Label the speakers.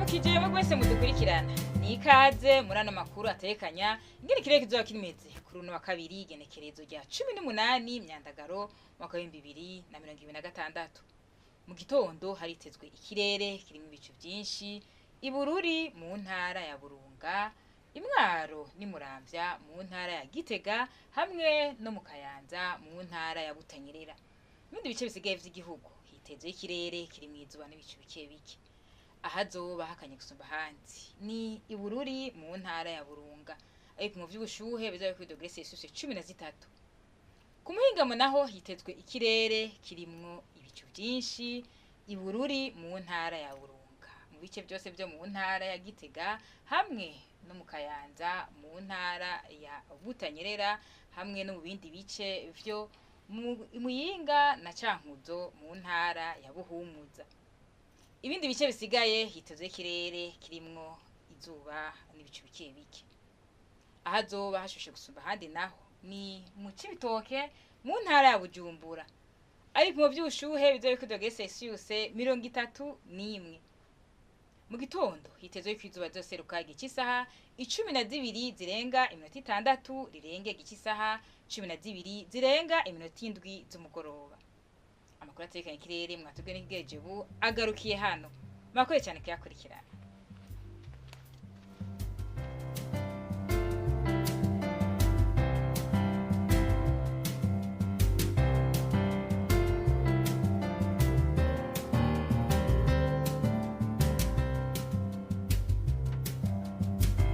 Speaker 1: Ndabaramukije yemwe gwese mudukurikirana. Ni ikaze muri ano makuru atekanya ingene ikirere kizoba kimeze kuri uno wa kabiri igenekerezo rya 18 Myandagaro mwaka wa 2026. Mu gitondo haritezwe ikirere kirimo ibicu byinshi ibururi mu ntara ya Burunga, Imwaro ni Muramvya mu ntara ya Gitega hamwe no mu Kayanza mu ntara ya Butanyerera. Ibindi bice bisigaye vy'igihugu hitezwe ikirere kirimo izuba n'ibicu bike bike. Ahazoba hakanye gusumba ahandi ni ibururi mu ntara ya Burunga, ariko mu vy'ubushuhe bizoba kuri dogere Celsius 13. Ku muhingamo naho hitezwe ikirere kirimwo ibicu byinshi ibururi mu ntara ya Burunga, mu bice byose byo mu ntara ya Gitega hamwe no mu Kayanza mu ntara ya Butanyerera hamwe no mu bindi bice vyo Muyinga na Cankuzo mu ntara ya Buhumuza. Ibindi bice bisigaye hitezwe ikirere kirimwo izuba n'ibicu bike bike. Ahazoba hashushe gusumba ahandi naho ni mu Cibitoke mu ntara ya Bujumbura, ariko mu vy'ubushuhe bizoba kuri dogere Celsius 31. Mu gitondo hitezwe ko izuba rizoseruka igice isaha 12 zirenga iminota 6 rirenge igice isaha 12 zirenga iminota 7 z'umugoroba. Amakuru atekanye ikirere mwatubwe n'igejebu agarukiye hano. Makuru cyane kuyakurikirana.